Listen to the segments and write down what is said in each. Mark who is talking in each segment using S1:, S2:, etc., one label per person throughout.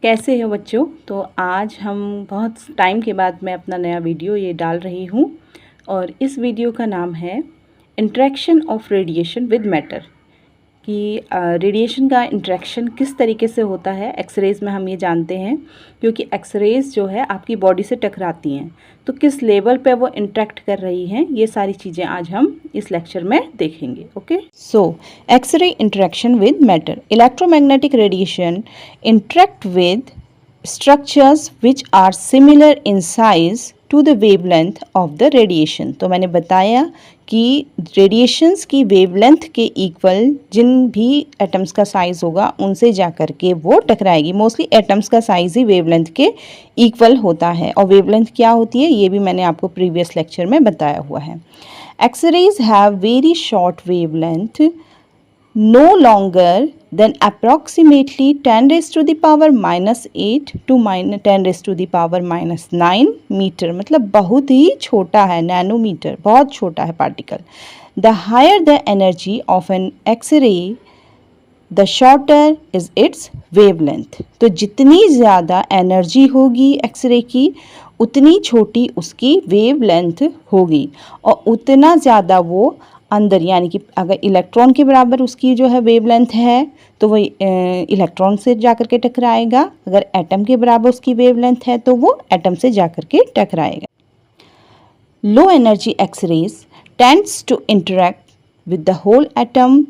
S1: कैसे हो बच्चों। तो आज हम बहुत टाइम के बाद मैं अपना नया वीडियो ये डाल रही हूँ और इस वीडियो का नाम है interaction of radiation with matter, कि रेडिएशन का इंटरेक्शन किस तरीके से होता है। एक्सरेज़ में हम ये जानते हैं, क्योंकि एक्सरेज़ जो है आपकी बॉडी से टकराती हैं, तो किस लेवल पे वो इंटरेक्ट कर रही हैं, ये सारी चीज़ें आज हम इस लेक्चर में देखेंगे। Okay, so X-ray interaction with matter. Electromagnetic radiation interact with structures which are similar in size to the wavelength of the radiation। तो मैंने बताया कि रेडिएशंस की वेवलेंथ के इक्वल जिन भी एटम्स का साइज़ होगा उनसे जा कर के वो टकराएगी। मोस्टली एटम्स का साइज़ ही वेवलेंथ के इक्वल होता है, और वेवलेंथ क्या होती है ये भी मैंने आपको प्रीवियस लेक्चर में बताया हुआ है। X-rays have very short wavelength, no longer than approximately 10 raised to the power minus 8 to 10 raised to the power minus 9 metre, मतलब बहुत ही छोटा है, नैनोमीटर, बहुत छोटा है particle. The higher the energy of an X-ray, the shorter is its wavelength। तो जितनी ज़्यादा एनर्जी होगी एक्सरे की उतनी छोटी उसकी वेवलेंथ होगी, और उतना ज़्यादा वो अंदर, यानी कि अगर इलेक्ट्रॉन के बराबर उसकी जो है वेवलेंथ है तो वो इलेक्ट्रॉन से जाकर के टकराएगा। अगर एटम के बराबर उसकी वेवलेंथ है तो वो एटम से जाकर के टकराएगा। Low energy x-rays tends to interact with the whole atom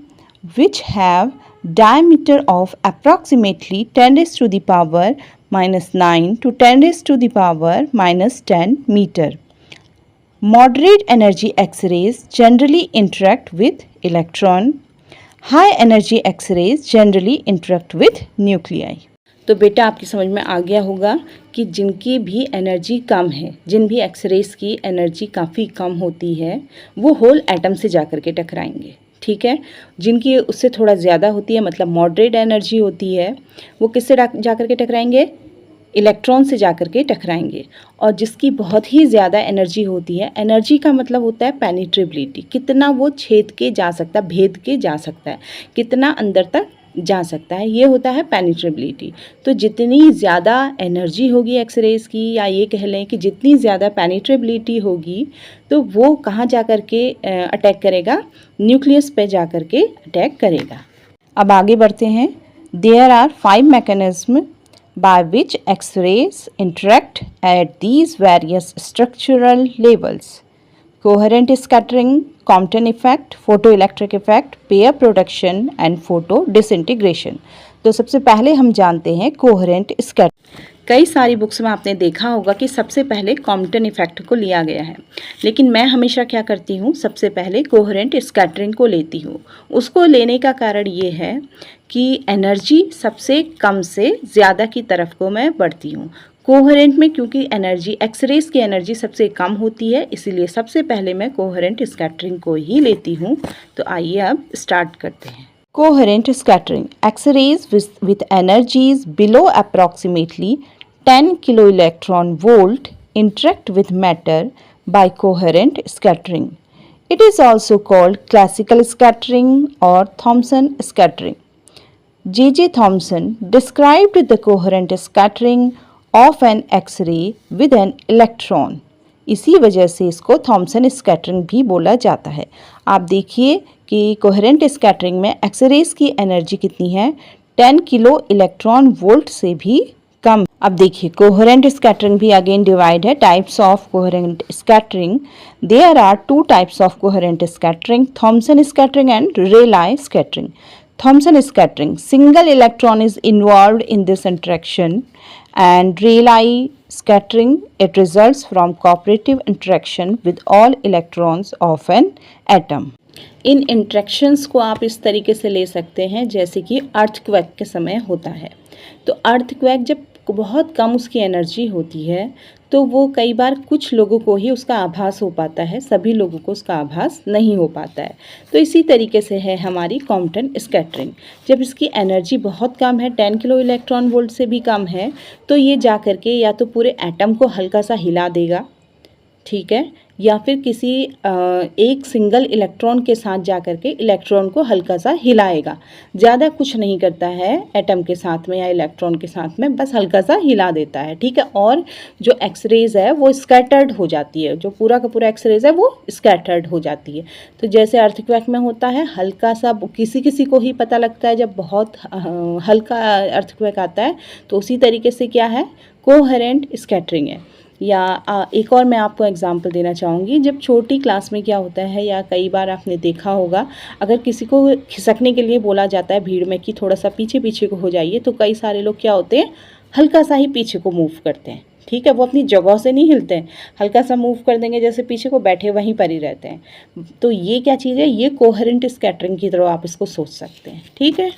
S1: which have diameter of approximately 10 raised to the power minus 9 to 10 raised to the power minus 10 meter। Moderate energy X-rays generally interact with electron. High energy X-rays generally interact with nuclei। तो बेटा आपकी समझ में आ गया होगा कि जिनकी भी एनर्जी कम है, जिन भी एक्सरेज की एनर्जी काफ़ी कम होती है, वो होल एटम से जाकर के टकराएंगे। ठीक है, जिनकी उससे थोड़ा ज़्यादा होती है, मतलब मॉडरेट एनर्जी होती है, वो किससे जाकर के टकराएंगे? इलेक्ट्रॉन से जाकर के टकराएंगे। और जिसकी बहुत ही ज़्यादा एनर्जी होती है, एनर्जी का मतलब होता है पेनिट्रेबिलिटी, कितना वो छेद के जा सकता है, भेद के जा सकता है, कितना अंदर तक जा सकता है, ये होता है पेनिट्रेबिलिटी। तो जितनी ज़्यादा एनर्जी होगी एक्सरेज की, या ये कह लें कि जितनी ज़्यादा पेनिट्रेबिलिटी होगी, तो वो कहाँ जा कर के अटैक करेगा? न्यूक्लियस पे जा कर के अटैक करेगा। अब आगे बढ़ते हैं। There are 5 mechanism by which X-rays interact at these various structural levels: coherent scattering, Compton effect, photoelectric effect, pair production and photo disintegration। तो सबसे पहले हम जानते हैं कोहेरेंट स्कैटरिंग। कई सारी बुक्स में आपने देखा होगा कि सबसे पहले कॉम्पटन इफेक्ट को लिया गया है, लेकिन मैं हमेशा क्या करती हूँ, सबसे पहले कोहेरेंट स्कैटरिंग को लेती हूँ। उसको लेने का कारण ये है कि एनर्जी सबसे कम से ज़्यादा की तरफ को मैं बढ़ती हूँ। कोहेरेंट में क्योंकि एनर्जी, एक्सरेज की एनर्जी सबसे कम होती है, इसीलिए सबसे पहले मैं कोहेरेंट स्कैटरिंग को ही लेती हूँ। तो आइए अब स्टार्ट करते हैं। Coherent scattering: X-rays with energies below approximately 10 kiloelectron volt interact with matter by coherent scattering. It is also called classical scattering or Thomson scattering. J.J. Thomson described the coherent scattering of an X-ray with an electron। इसी वजह से इसको Thompson scattering भी बोला जाता है। आप देखिए कि कोहेरेंट स्कैटरिंग में एक्सरेज की एनर्जी कितनी है? 10 किलो इलेक्ट्रॉन वोल्ट से भी कम। अब देखिए कोहेरेंट स्कैटरिंग भी अगेन डिवाइड है। Types of coherent scattering: there are 2 types of coherent scattering, Thomson scattering and Rayleigh scattering. Thomson scattering, single electron is involved in this interaction, and Rayleigh scattering, it results from cooperative interaction with all electrons of an atom। In interactions को आप इस तरीके से ले सकते हैं जैसे कि अर्थक्वेक के समय होता है। तो अर्थक्वेक जब बहुत कम उसकी एनर्जी होती है तो वो कई बार कुछ लोगों को ही उसका आभास हो पाता है, सभी लोगों को उसका आभास नहीं हो पाता है। तो इसी तरीके से है हमारी कॉम्पटन स्कैटरिंग। जब इसकी एनर्जी बहुत कम है, 10 किलो इलेक्ट्रॉन वोल्ट से भी कम है, तो ये जा कर के या तो पूरे एटम को हल्का सा हिला देगा, ठीक है, या फिर किसी एक सिंगल इलेक्ट्रॉन के साथ जा कर के इलेक्ट्रॉन को हल्का सा हिलाएगा। ज़्यादा कुछ नहीं करता है एटम के साथ में या इलेक्ट्रॉन के साथ में, बस हल्का सा हिला देता है, ठीक है। और जो एक्सरेज है वो स्कैटर्ड हो जाती है, जो पूरा का पूरा एक्सरेज है वो स्कैटर्ड हो जाती है। तो जैसे अर्थक्वेक में होता है, हल्का सा किसी किसी को ही पता लगता है जब बहुत हल्का अर्थक्वेक आता है, तो उसी तरीके से क्या है, कोहेरेंट स्कैटरिंग है। या एक और मैं आपको एग्जांपल देना चाहूँगी, जब छोटी क्लास में क्या होता है, या कई बार आपने देखा होगा, अगर किसी को खिसकने के लिए बोला जाता है भीड़ में कि थोड़ा सा पीछे पीछे को हो जाइए, तो कई सारे लोग क्या होते हैं, हल्का सा ही पीछे को मूव करते हैं, ठीक है। वो अपनी जगह से नहीं हिलते हैं, हल्का सा मूव कर देंगे, जैसे पीछे को बैठे वहीं पर ही रहते हैं। तो ये क्या चीज़ है, ये कोहेरेंट स्कैटरिंग की तरह आप इसको सोच सकते हैं, ठीक है।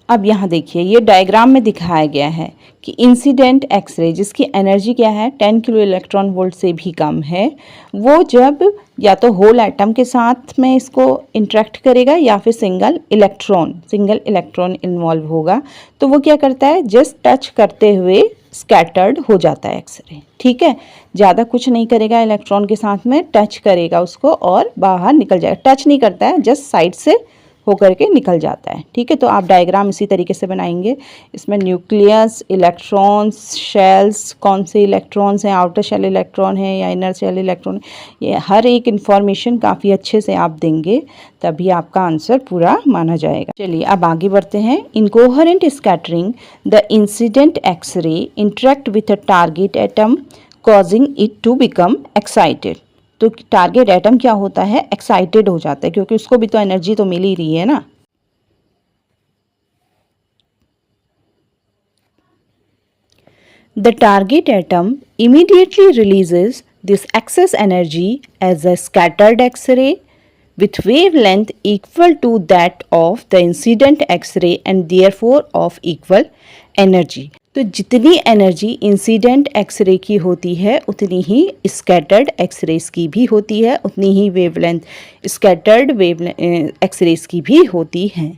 S1: अब यहाँ देखिए, ये डायग्राम में दिखाया गया है कि इंसिडेंट एक्सरे जिसकी एनर्जी क्या है 10 किलो इलेक्ट्रॉन वोल्ट से भी कम है, वो जब या तो होल एटम के साथ में इसको इंटरेक्ट करेगा या फिर सिंगल इलेक्ट्रॉन इन्वॉल्व होगा, तो वो क्या करता है, जस्ट टच करते हुए स्कैटर्ड हो जाता है एक्सरे, ठीक है। ज़्यादा कुछ नहीं करेगा, इलेक्ट्रॉन के साथ में टच करेगा उसको और बाहर निकल जाएगा। टच नहीं करता है, जस्ट साइड से होकर के निकल जाता है, ठीक है। तो आप डायग्राम इसी तरीके से बनाएंगे। इसमें न्यूक्लियस, इलेक्ट्रॉन्स, शेल्स, कौन से इलेक्ट्रॉन्स हैं, आउटर शेल इलेक्ट्रॉन है या इनर शेल इलेक्ट्रॉन, ये हर एक इन्फॉर्मेशन काफ़ी अच्छे से आप देंगे, तभी आपका आंसर पूरा माना जाएगा। चलिए अब आगे बढ़ते हैं। Incoherent scattering the incident x-ray interact with a target atom causing it to become excited. तो टारगेट एटम क्या होता है, एक्साइटेड हो जाता है, क्योंकि उसको भी तो एनर्जी तो मिल ही रही है ना। The target atom immediately releases this excess energy as a scattered X-ray with wavelength equal to that of the incident X-ray and therefore of equal energy। तो जितनी एनर्जी इंसिडेंट एक्सरे की होती है उतनी ही स्कैटर्ड एक्सरेज की भी होती है, उतनी ही वेवलेंथ स्कैटर्ड एक्सरेज की भी होती है।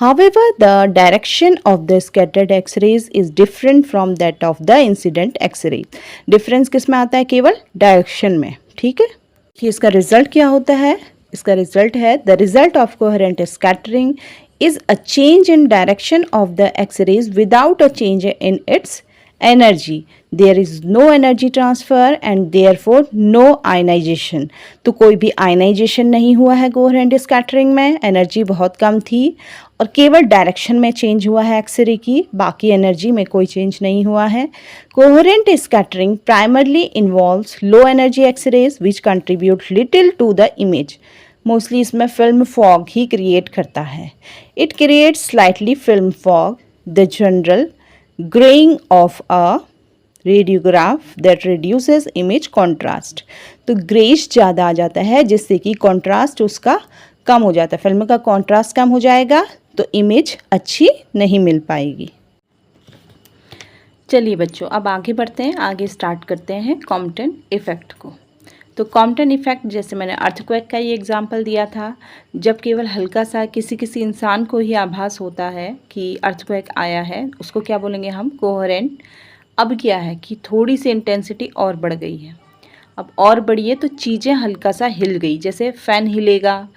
S1: However, the direction of the scattered X-rays is different from that of the incident X-ray। Difference किस में आता है, केवल डायरेक्शन में, ठीक है। कि इसका रिजल्ट क्या होता है, इसका रिजल्ट है the result of coherent scattering is a change in direction of the X-rays without a change in its energy। There is no energy transfer and therefore no ionization। तो कोई भी आयनाइजेशन नहीं हुआ है कोहेरेंट स्कैटरिंग में, energy बहुत कम थी और केवल डायरेक्शन में चेंज हुआ है एक्सरे की, बाकी एनर्जी में कोई चेंज नहीं हुआ है। Coherent scattering primarily involves low energy X-rays which contribute little to the image. Mostly इसमें फिल्म फॉग ही क्रिएट करता है। It creates slightly film fog, the general greying of a radiograph that reduces image contrast. तो greyish ज़्यादा आ जाता है जिससे कि कॉन्ट्रास्ट उसका कम हो जाता है, फिल्म का कॉन्ट्रास्ट कम हो जाएगा तो इमेज अच्छी नहीं मिल पाएगी। चलिए बच्चों अब आगे बढ़ते हैं, आगे स्टार्ट करते हैं कॉम्पटन इफ़ेक्ट को। तो कॉम्पटन इफ़ेक्ट जैसे मैंने अर्थक्वेक का ये एग्जांपल दिया था, जब केवल हल्का सा किसी इंसान को ही आभास होता है कि अर्थक्वेक आया है, उसको क्या बोलेंगे हम, कोहेरेंट। अब क्या है कि थोड़ी सी इंटेंसिटी और बढ़ गई है, अब और बढ़ी है तो चीज़ें हल्का सा हिल गई, जैसे फ़ैन हिलेगा,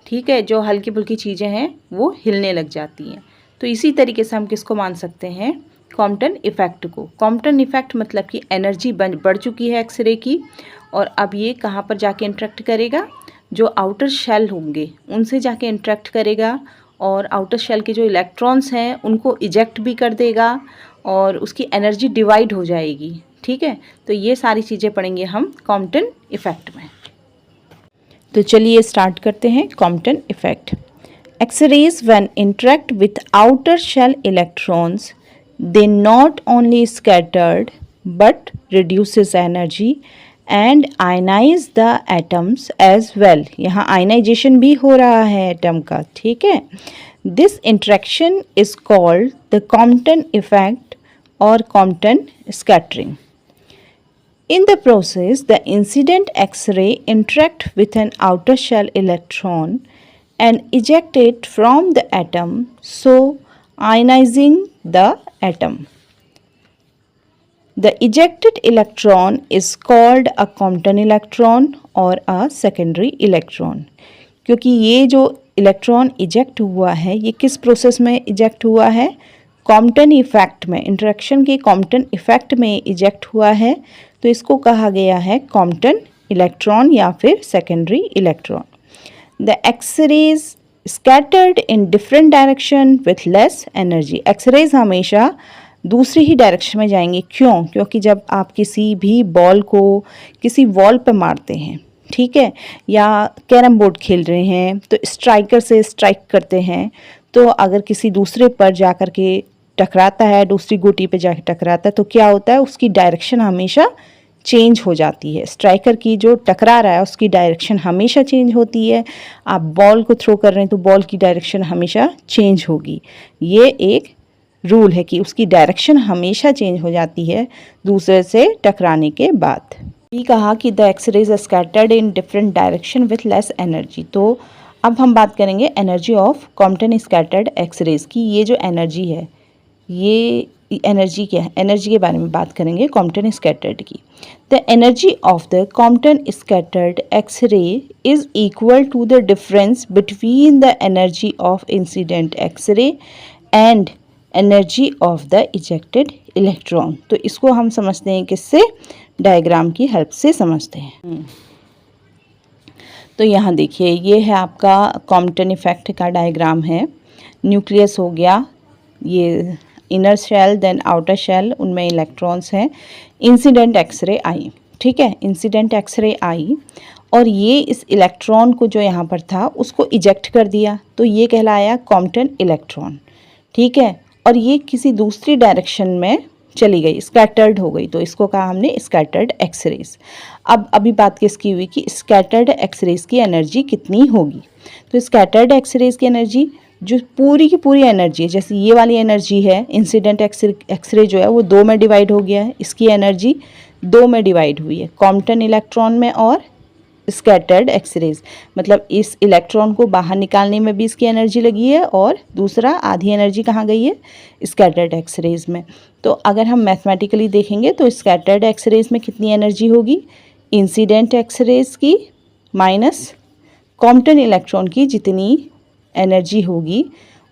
S1: ठीक है, जो हल्की फुल्की चीज़ें हैं वो हिलने लग जाती हैं। तो इसी तरीके से हम किसको मान सकते हैं, कॉम्पटन इफ़ेक्ट को। कॉम्पटन इफ़ेक्ट मतलब कि एनर्जी बढ़ चुकी है एक्सरे की और अब ये कहाँ पर जाके इंटरेक्ट करेगा, जो आउटर शेल होंगे उनसे जाके इंटरेक्ट करेगा और आउटर शेल के जो इलेक्ट्रॉन्स हैं उनको इजेक्ट भी कर देगा और उसकी एनर्जी डिवाइड हो जाएगी, ठीक है। तो ये सारी चीज़ें पढ़ेंगे हम कॉम्पटन इफ़ेक्ट में। तो चलिए स्टार्ट करते हैं Compton effect. X-rays when interact with outer shell electrons they not only scattered but reduces energy and ionize the atoms as well। यहाँ ionization भी हो रहा है एटम का, ठीक है। This interaction is called the Compton effect or Compton scattering। In the process, the incident X-ray interact with an outer shell electron and eject it from the atom, so ionizing the atom। The ejected electron is called a Compton electron और a secondary electron. क्योंकि ये जो electron eject हुआ है ये किस process में eject हुआ है, कॉम्पटन इफेक्ट में, इंटरेक्शन के कॉम्पटन इफेक्ट में इजेक्ट हुआ है, तो इसको कहा गया है कॉम्पटन इलेक्ट्रॉन या फिर secondary electron. The X-rays scattered in different direction with less energy. X-rays हमेशा दूसरी ही डायरेक्शन में जाएंगे। क्यों? क्योंकि जब आप किसी भी बॉल को किसी वॉल पर मारते हैं, ठीक है, या कैरम बोर्ड खेल रहे हैं तो स्ट्राइकर से स्ट्राइक करते हैं, तो अगर किसी दूसरे पर जा कर के टकराता है, दूसरी गोटी पे जाकर टकराता है, तो क्या होता है, उसकी डायरेक्शन हमेशा चेंज हो जाती है। स्ट्राइकर की जो टकरा रहा है उसकी डायरेक्शन हमेशा चेंज होती है। आप बॉल को थ्रो कर रहे हैं तो बॉल की डायरेक्शन हमेशा चेंज होगी। ये एक रूल है कि उसकी डायरेक्शन हमेशा चेंज हो जाती है दूसरे से टकराने के बाद। ये कहा कि the X-rays scattered in different direction with less energy. तो अब हम बात करेंगे energy of Compton scattered X-rays की। ये जो एनर्जी है, ये एनर्जी क्या है, एनर्जी के बारे में बात करेंगे कॉम्पटन स्कैटर्ड की। The energy of the Compton scattered X-ray is equal to the difference between the energy of incident X-ray and energy of the ejected electron. तो इसको हम समझते हैं किससे, डायग्राम की हेल्प से समझते हैं। तो यहाँ देखिए, ये है आपका कॉम्पटन इफेक्ट का डायग्राम है। न्यूक्लियस हो गया, ये inner shell, then outer shell, उनमें इलेक्ट्रॉन्स हैं। इंसिडेंट एक्सरे आई, ठीक है, इंसिडेंट एक्सरे आई और ये इस इलेक्ट्रॉन को जो यहाँ पर था उसको इजेक्ट कर दिया, तो ये कहलाया कॉम्पटन इलेक्ट्रॉन, ठीक है। और ये किसी दूसरी डायरेक्शन में चली गई, स्कैटर्ड हो गई, तो इसको कहा हमने स्कैटर्ड एक्सरेज। अब अभी बात किसकी हुई कि स्कैटर्ड एक्सरेज की एनर्जी कितनी होगी। तो स्कैटर्ड एक्सरेज की एनर्जी जो पूरी की पूरी एनर्जी है, जैसे ये वाली एनर्जी है, इंसिडेंट एक्सरे जो है वो 2 में डिवाइड हो गया है, इसकी एनर्जी 2 में डिवाइड हुई है, कॉम्पटन इलेक्ट्रॉन में और स्कैटर्ड एक्सरेज। मतलब इस इलेक्ट्रॉन को बाहर निकालने में भी इसकी एनर्जी लगी है और दूसरा आधी एनर्जी कहाँ गई है, स्कैटर्ड एक्सरेज में। तो अगर हम मैथमेटिकली देखेंगे तो स्कैटर्ड एक्सरेज में कितनी एनर्जी होगी, इंसिडेंट एक्सरेज की माइनस कॉम्पटन इलेक्ट्रॉन की जितनी एनर्जी होगी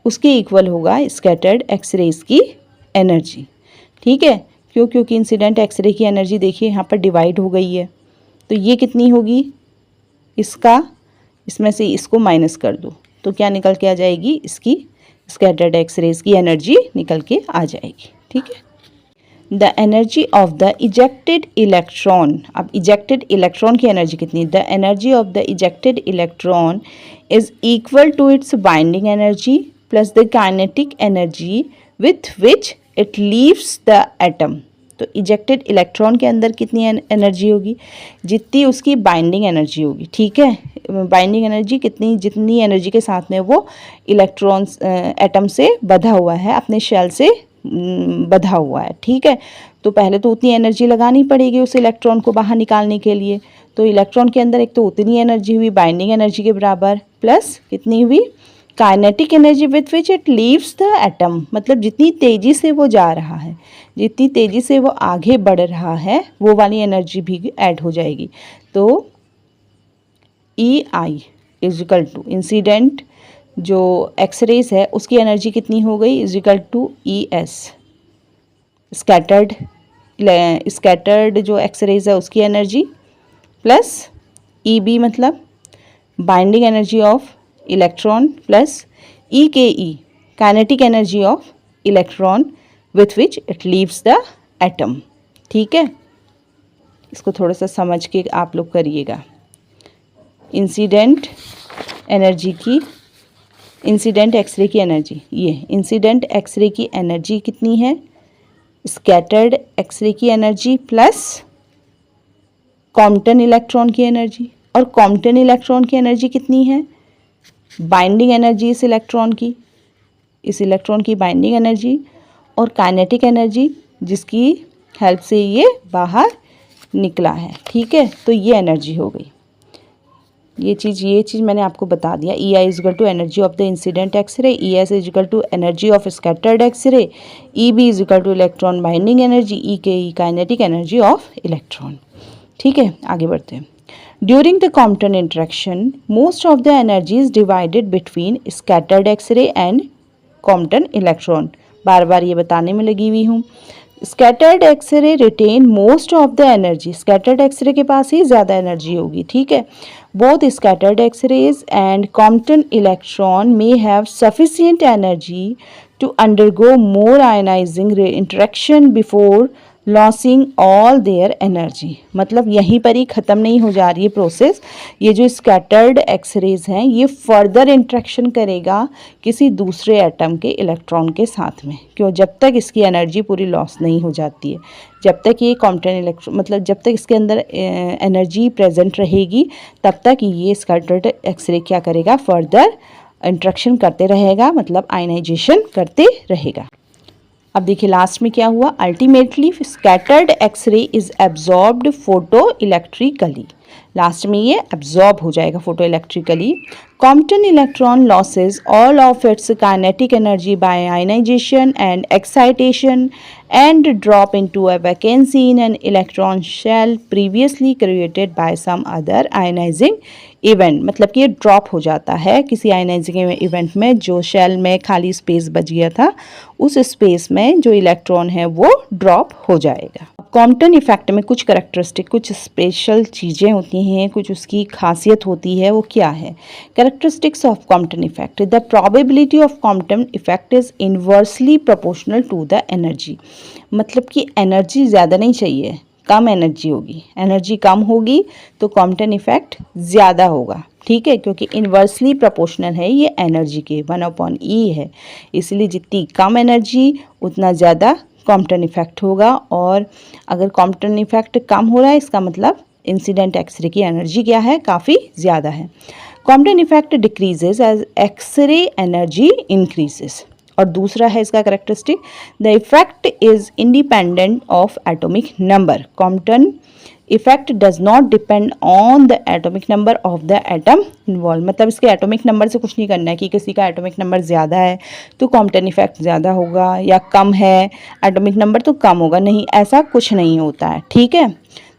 S1: उसके इक्वल होगा स्कैटर्ड एक्सरेज की एनर्जी, ठीक है। क्यों? क्योंकि इंसिडेंट एक्सरे की एनर्जी देखिए यहाँ पर डिवाइड हो गई है, तो ये कितनी होगी, इसका इसमें से इसको माइनस कर दो तो क्या निकल के आ जाएगी, इसकी स्कैटर्ड एक्सरेज की एनर्जी निकल के आ जाएगी, ठीक है। The energy of the ejected electron, अब इजेक्टेड इलेक्ट्रॉन की एनर्जी कितनी, the energy of the ejected electron is equal to its binding energy plus the kinetic energy with which it leaves the atom. तो ejected electron के अंदर कितनी energy होगी, जितनी उसकी बाइंडिंग एनर्जी होगी, ठीक है। बाइंडिंग एनर्जी कितनी, जितनी एनर्जी के साथ में वो इलेक्ट्रॉन्स एटम से बंधा हुआ है, अपने शेल से बंधा हुआ है, ठीक है। तो पहले तो उतनी एनर्जी लगानी पड़ेगी उस इलेक्ट्रॉन को बाहर निकालने के लिए। तो इलेक्ट्रॉन के अंदर एक तो उतनी एनर्जी हुई बाइंडिंग एनर्जी के बराबर, प्लस कितनी हुई kinetic energy with which it leaves the atom. मतलब जितनी तेज़ी से वो जा रहा है, जितनी तेज़ी से वो आगे बढ़ रहा है, वो वाली एनर्जी भी ऐड हो जाएगी। तो E I equal to incident जो एक्सरेज है उसकी एनर्जी कितनी हो गई, equal to E S scattered जो एक्सरेज है उसकी एनर्जी प्लस ई बी मतलब binding energy of electron plus E K E kinetic energy of electron with which it leaves the atom, ठीक है। इसको थोड़ा सा समझ के आप लोग करिएगा। इंसिडेंट एनर्जी की, इंसिडेंट एक्सरे की एनर्जी, ये इंसिडेंट एक्सरे की एनर्जी कितनी है, स्कैटर्ड एक्सरे की एनर्जी प्लस कॉम्पटन इलेक्ट्रॉन की एनर्जी। और कॉम्पटन इलेक्ट्रॉन की एनर्जी कितनी है, बाइंडिंग एनर्जी इस इलेक्ट्रॉन की बाइंडिंग एनर्जी और काइनेटिक एनर्जी जिसकी हेल्प से ये बाहर निकला है, ठीक है। तो ये एनर्जी हो गई। ये चीज़ मैंने आपको बता दिया। E I equal to energy of the incident x-ray, E S equal to energy of scattered x-ray, E B equal to electron binding energy, E K E kinetic energy of electron. ठीक है, आगे बढ़ते हैं। During the Compton interaction most of the energy is divided between scattered x-ray and Compton electron. बार बार ये बताने में लगी हुई हूँ। Scattered x-ray retain most of the energy, scattered X-ray के पास ही ज़्यादा एनर्जी होगी। ठीक है, both scattered X-rays and Compton electron may have sufficient energy to undergo more ionising interaction before losing all their energy. मतलब यहीं पर ही ख़त्म नहीं हो जा रही है प्रोसेस। ये जो स्कैटर्ड एक्सरेज हैं ये फर्दर इंट्रैक्शन करेगा किसी दूसरे एटम के इलेक्ट्रॉन के साथ में। क्यों? जब तक इसकी एनर्जी पूरी लॉस नहीं हो जाती है, जब तक ये कॉम्पटन इलेक्ट्रॉन मतलब जब तक इसके अंदर एनर्जी प्रेजेंट रहेगी तब तक ये स्कैटर्ड एक्सरे क्या करेगा, फर्दर इंट्रैक्शन करते रहेगा, मतलब आयनाइजेशन करते रहेगा। अब देखिए लास्ट में क्या हुआ, ultimately scattered X-ray is absorbed photo electrically. Last में ये एब्जॉर्ब हो जाएगा photo electrically. Compton electron losses all of its kinetic energy by ionisation and excitation and drop into a vacancy in an electron shell previously created by some other ionizing event। मतलब कि ये drop हो जाता है किसी ionising event में, जो shell में खाली स्पेस बच गया था उस स्पेस में जो इलेक्ट्रॉन है वो ड्रॉप हो जाएगा। कॉम्पटन इफेक्ट में कुछ कैरेक्टरिस्टिक, कुछ स्पेशल चीज़ें होती हैं, कुछ उसकी खासियत होती है। वो क्या है? Characteristics of Compton effect, the probability of Compton effect is inversely proportional to the energy. मतलब कि एनर्जी ज़्यादा नहीं चाहिए, कम एनर्जी होगी। एनर्जी कम होगी तो कॉम्पटन इफेक्ट ज़्यादा होगा। ठीक है, क्योंकि इन्वर्सली प्रोपोर्शनल है ये एनर्जी के, 1/E है, इसलिए जितनी कम एनर्जी उतना ज़्यादा कॉम्पटन इफेक्ट होगा। और अगर कॉम्पटन इफेक्ट कम हो रहा है इसका मतलब इंसिडेंट एक्सरे की एनर्जी क्या है, काफ़ी ज़्यादा है। Compton effect decreases as X-ray energy increases. और दूसरा है इसका characteristic, the effect is independent of atomic number. Compton effect does not depend on the atomic number of the atom involve. मतलब इसके एटॉमिक नंबर से कुछ नहीं करना है कि किसी का एटॉमिक नंबर ज़्यादा है तो कॉम्पटन इफेक्ट ज़्यादा होगा, या कम है एटॉमिक नंबर तो कम होगा, नहीं, ऐसा कुछ नहीं होता है। ठीक है,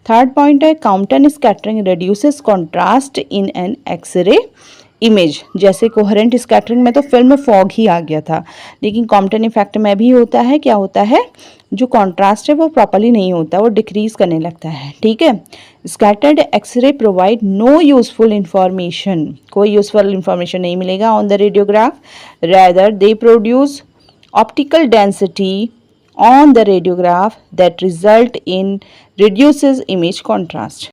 S1: थर्ड पॉइंट है Compton scattering reduces contrast in an X-ray image. जैसे कोहेरेंट स्कैटरिंग में तो फिल्म फॉग ही आ गया था, लेकिन कॉम्पटन इफेक्ट में भी होता है, क्या होता है, जो कॉन्ट्रास्ट है वो प्रॉपर्ली नहीं होता, वो डिक्रीज करने लगता है। ठीक है, scattered X-ray provide no useful information, कोई यूजफुल इंफॉर्मेशन नहीं मिलेगा on the radiograph, rather they produce optical density on the radiograph that result in reduces image contrast।